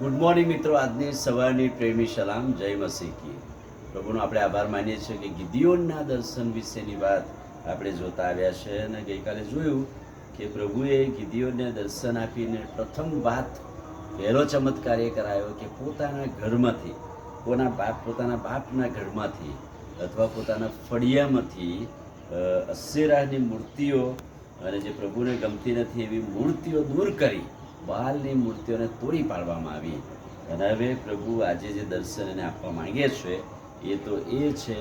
Good morning મિત્રો. આજની સવારની પ્રેમી સલામ, જય મસીહ કી. પ્રભુનો આપણે આભાર માનીએ છીએ કે ગિદિયોનના દર્શન વિશેની વાત આપણે જોતા આવ્યા છે અને ગઈકાલે જોયું કે પ્રભુએ ગિદિયોનને દર્શન આપીને પ્રથમ વાત પહેલો ચમત્કાર એ કરાયો કે પોતાના ઘરમાંથી પોતાના બાપના ઘરમાંથી અથવા પોતાના ફળિયામાંથી અશેરાની મૂર્તિઓ અને જે પ્રભુને ગમતી નથી એવી મૂર્તિઓ દૂર કરી બાલની મૂર્તિઓને તોડી પાડવામાં આવી. અને હવે પ્રભુ આજે જે દર્શન એને આપવા માંગે છે એ તો એ છે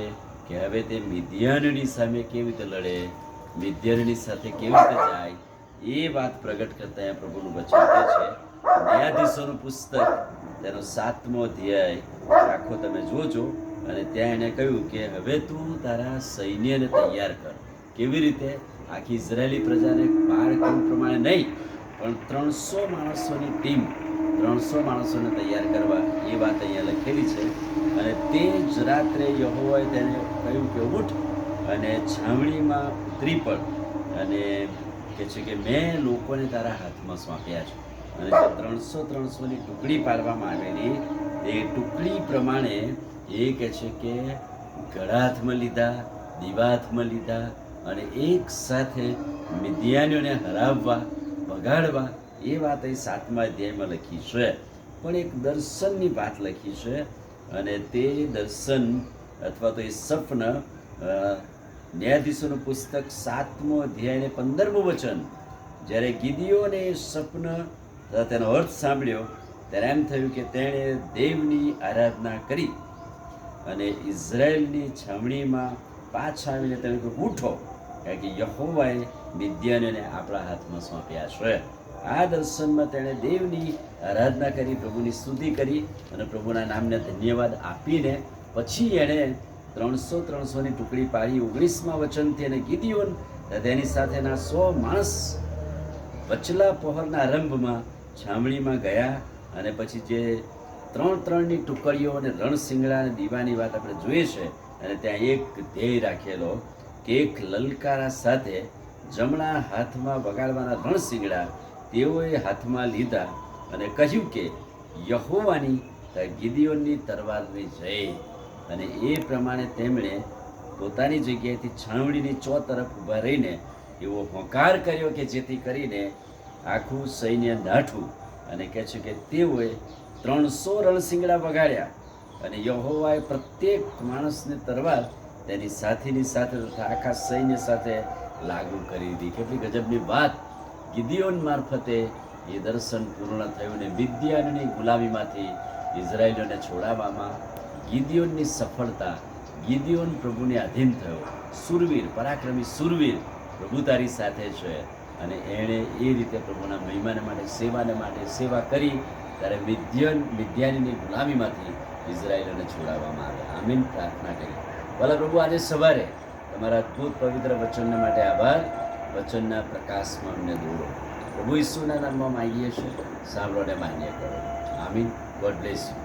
કે હવે તે મિદ્યાનની સામે કેવી રીતે લડે, મિદ્યાનની સાથે કેવી રીતે જાય, એ વાત પ્રગટ કરતા અહીંયા પ્રભુનું વચન કહે છે. ન્યાયાધીશોનું પુસ્તક તેનો 7મો અધ્યાય આખો તમે જોજો અને ત્યાં એને કહ્યું કે હવે તું તારા સૈન્યને તૈયાર કર. કેવી રીતે? આખી ઇઝરાયેલી પ્રજાને બાળકુળ પ્રમાણે નહીં પણ 300 માણસોની ટીમ, 300 માણસોને તૈયાર કરવા, એ વાત અહીંયા લખેલી છે. અને તે જ રાત્રે યહોવાએ તેને કહ્યું કે ઉઠ અને છાવણીમાં ઉતરી પડ, અને કહે છે કે મેં લોકોને તારા હાથમાં સોંપ્યા છે. અને જે 300ની ટુકડી પાડવામાં આવેલી એ ટુકડી પ્રમાણે એ કહે છે કે ગળા હાથમાં લીધા, દીવા હાથમાં લીધા અને એક સાથે મિદ્યાનીઓને હરાવવા, બગાડવા, એ વાત અહીં 7મા અધ્યાયમાં લખી છે. પણ એક દર્શનની વાત લખી છે અને તે દર્શન અથવા તો એ સ્વપ્ન ન્યાયાધીશોનું પુસ્તક 7મો અધ્યાય ને 15મું વચન, જ્યારે ગિદિયોને એ સ્વપ્ન તેનો અર્થ સાંભળ્યો ત્યારે એમ થયું કે તેણે દેવની આરાધના કરી અને ઇઝરાયલની છાવણીમાં પાછા આવીને તેણે કહ્યું ઉઠો, કારણ કે યહોવાએ મિદ્યાનોને આપણા હાથમાં સોંપ્યા છે. આ દર્શનમાં તેણે દેવની આરાધના કરી, પ્રભુની સ્તુતિ કરી અને પ્રભુના નામને ધન્યવાદ આપીને પછી એણે 300ની ટુકડી પાડી. 19મા વચનથી અને ગિદિયોન તેની સાથેના 100 માણસ વચલા પહોરના આરંભમાં છાવણીમાં ગયા અને પછી જે 3ની ટુકડીઓ અને રણશિંગડા અને દીવાની વાત આપણે જોઈએ છે. અને ત્યાં એક ધ્યેય રાખેલો કે એક લલકારા સાથે જમણા હાથમાં વગાડવાના રણશિંગડા તેઓએ હાથમાં લીધા અને કહ્યું કે યહોવાની ગિદિયોનની તરવારની જય. અને એ પ્રમાણે તેમણે પોતાની જગ્યાએથી છાવણીની તરફ ઊભા રહીને એવો હોંકાર કર્યો કે જેથી કરીને આખું સૈન્ય નાઠું. અને કહે છે કે તેઓએ 300 રણશિંગડા વગાડ્યા અને યહોવાએ પ્રત્યેક માણસને તરવાર તેની સાથેની સાથે તથા આખા સૈન્ય સાથે લાગુ કરી દીધી. કેટલી ગજબની વાત! ગિદિયોન મારફતે એ દર્શન પૂર્ણ થયું ને મિદ્યાનની ગુલામીમાંથી ઇઝરાયેલીઓને છોડાવવામાં ગિદિયોનની સફળતા, ગિદિયોન પ્રભુને આધીન થયો. સુરવીર, પરાક્રમી સુરવીર, પ્રભુ તારી સાથે છે. અને એણે એ રીતે પ્રભુના મહિમાને માટે, સેવાને માટે સેવા કરી ત્યારે મિદ્યાનીની ગુલામીમાંથી ઇઝરાયેલોને છોડાવવામાં આવ્યા. આમીન પ્રાર્થના કરી. ભલા પ્રભુ, આજે સવારે તમારા અદ્ભુત પવિત્ર વચનને માટે આભાર. વચનના પ્રકાશમાં અમને દોરો. પ્રભુ ઈસુના નામમાં માંગીએ છીએ, સાંભળો અને માન્ય કરો. આમીન. God bless you.